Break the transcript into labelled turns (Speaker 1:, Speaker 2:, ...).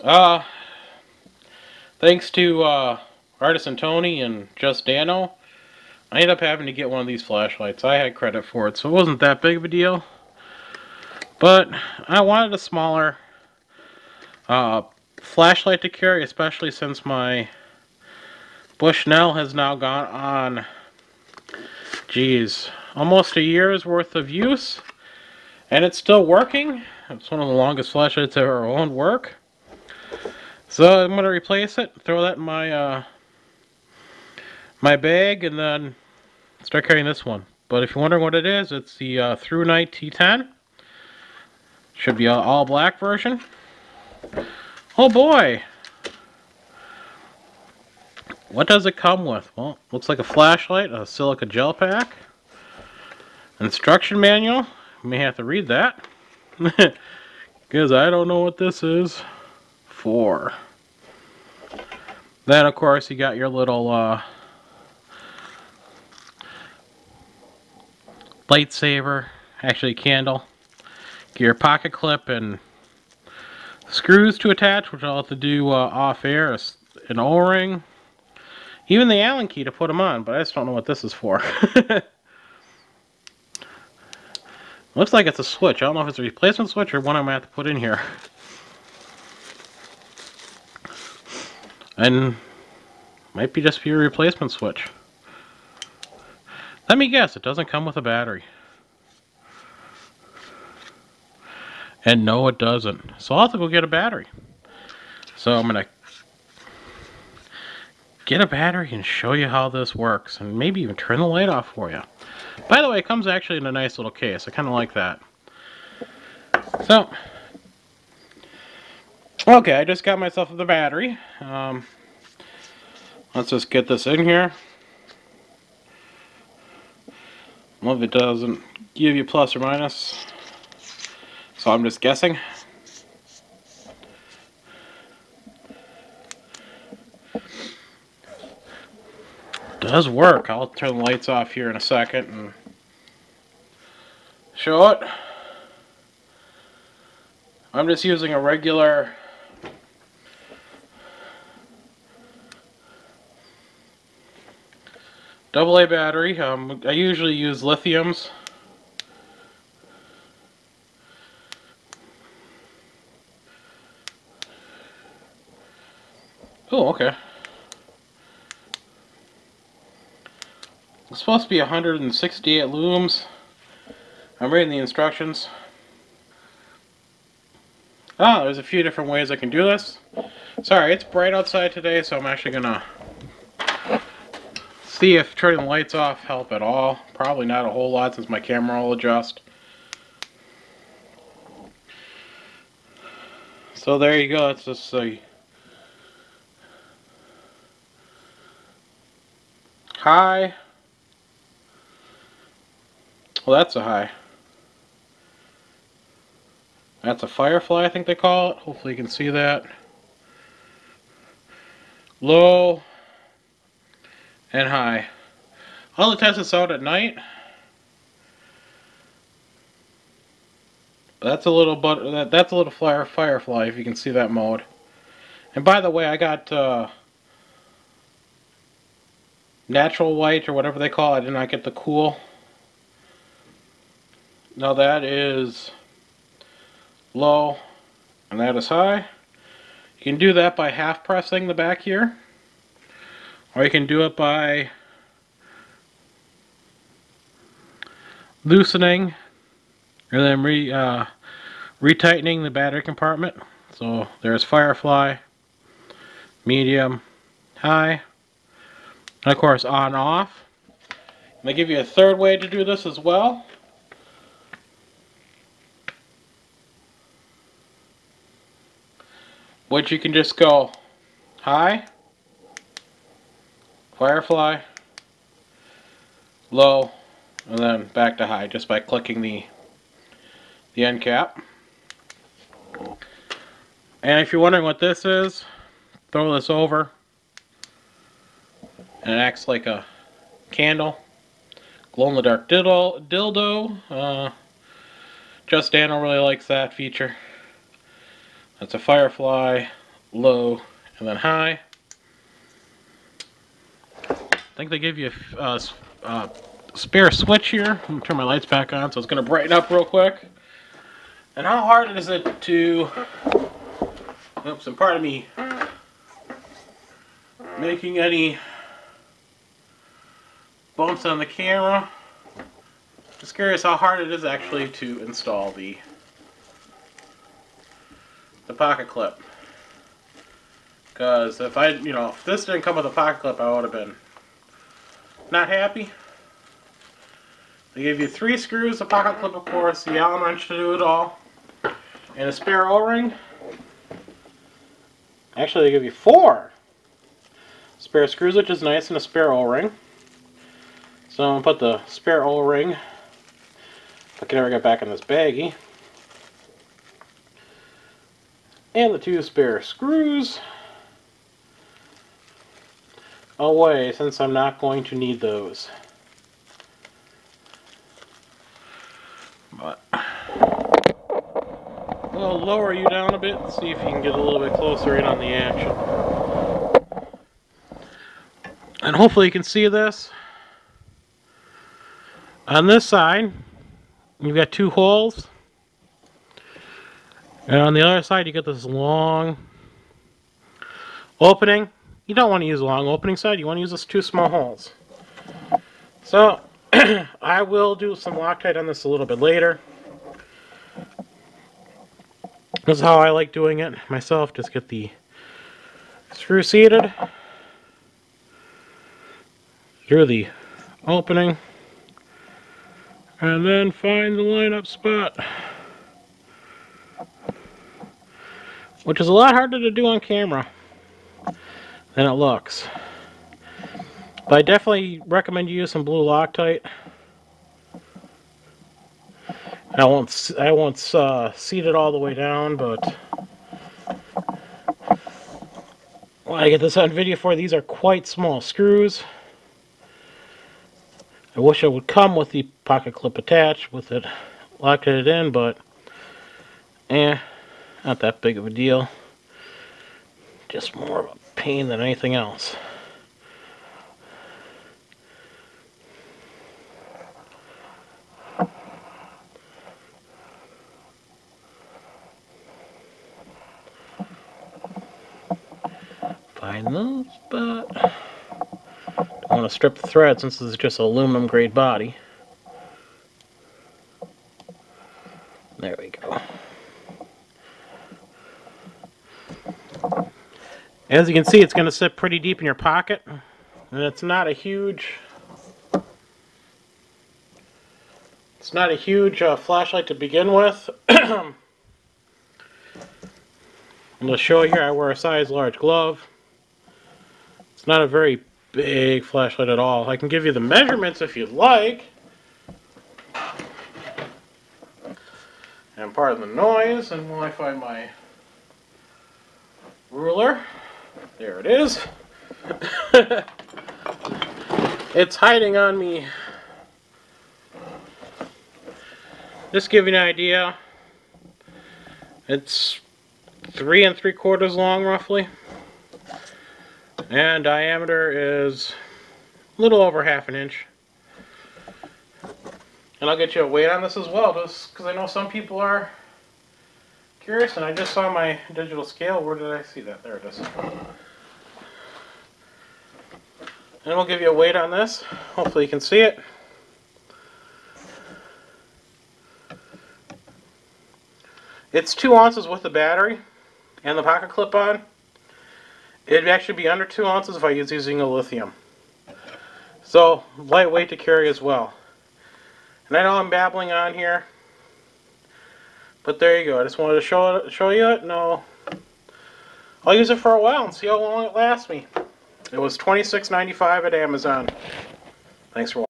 Speaker 1: Uh, Thanks to Artisan Tony and Just Dano, I ended up having to get one of these flashlights. I had credit for it, so it wasn't that big of a deal. But I wanted a smaller uh, flashlight to carry, especially since my Bushnell has now gone on, geez, almost a year's worth of use, and it's still working. It's one of the longest flashlights I've ever owned work. So I'm going to replace it, throw that in my bag, and then start carrying this one. But if you're wondering what it is, it's the Thrunite T10. Should be an all black version. Oh boy! What does it come with? Well, looks like a flashlight, a silica gel pack, instruction manual. You may have to read that, because I don't know what this is for. Then, of course, you got your little lightsaber, actually candle. Get your pocket clip and screws to attach, which I'll have to do off air, an O-ring, even the Allen key to put them on, but I just don't know what this is for. Looks like it's a switch. I don't know if it's a replacement switch or one I'm going to have to put in here. And might be just be a replacement switch. Let me guess, it doesn't come with a battery. And no, it doesn't. So I'll have to go get a battery. So I'm going to get a battery and show you how this works. And maybe even turn the light off for you. By the way, it comes actually in a nice little case. I kind of like that. So, okay, I just got myself the battery. Let's just get this in here. Well, if it doesn't give you plus or minus, so I'm just guessing. Does work. I'll turn the lights off here in a second and show it. I'm just using a regular AA battery. I usually use lithiums. Oh, okay. It's supposed to be 168 looms. I'm reading the instructions. Ah, there's a few different ways I can do this. Sorry, it's bright outside today, so I'm actually gonna see if turning the lights off help at all. Probably not a whole lot since my camera will adjust. So there you go. Let's just see. High. Well, that's a high. That's a firefly, I think they call it. Hopefully you can see that. Low and high. I'll test this out at night. That's a little firefly, if you can see that mode. And by the way, I got natural white or whatever they call it. I did not get the cool. Now that is low and that is high. You can do that by half pressing the back here, or you can do it by loosening and then retightening the battery compartment. So there's firefly, medium, high, and of course on off. And they give you a third way to do this as well. Which you can just go high, firefly, low, and then back to high just by clicking the end cap. And if you're wondering what this is, throw this over and it acts like a candle. Glow-in-the-dark dildo. Just Dano really likes that feature. That's a firefly, low, and then high. I think they give you a spare switch here. I'm going to turn my lights back on, so it's going to brighten up real quick. And how hard is it to... Oops, and pardon me making any bumps on the camera. Just curious how hard it is actually to install the pocket clip. Because if if this didn't come with a pocket clip, I would have been not happy. They give you 3 screws, a pocket clip of course, the Allen wrench to do it all, and a spare O-ring. Actually, they give you 4 spare screws, which is nice, and a spare O-ring. So I'm going to put the spare O-ring, if I can ever get back in this baggie, and the 2 spare screws away, since I'm not going to need those. But we'll lower you down a bit and see if you can get a little bit closer in on the action. And hopefully you can see this. On this side, you've got 2 holes. And on the other side, you get this long opening. You don't want to use a long opening side, you want to use those 2 small holes. So, I will do some Loctite on this a little bit later. This is how I like doing it myself. Just get the screw seated through the opening, and then find the line-up spot, which is a lot harder to do on camera than it looks. But I definitely recommend you use some blue Loctite. I won't seat it all the way down, but when I get this on video for, these are quite small screws. I wish it would come with the pocket clip attached with it Loctited in, but not that big of a deal. Just more of a pain than anything else. Find the spot. Don't want to strip the thread since this is just an aluminum grade body. There we go. As you can see, it's going to sit pretty deep in your pocket, and it's not a huge flashlight to begin with. I'm going to show you here. I wear a size large glove. It's not a very big flashlight at all. I can give you the measurements if you'd like. And pardon the noise, and while I find my ruler, there it is. It's hiding on me. Just to give you an idea, it's 3 3/4 long roughly, and diameter is a little over 1/2 inch. And I'll get you a weight on this as well, just because I know some people are curious, and I just saw my digital scale. Where did I see that? There it is. And we'll give you a weight on this. Hopefully you can see it. It's 2 ounces with the battery and the pocket clip on. It'd actually be under 2 ounces if I was using a lithium. So, lightweight to carry as well. And I know I'm babbling on here, but there you go. I just wanted to show you it. No, I'll use it for a while and see how long it lasts me. It was $26.95 at Amazon. Thanks for watching.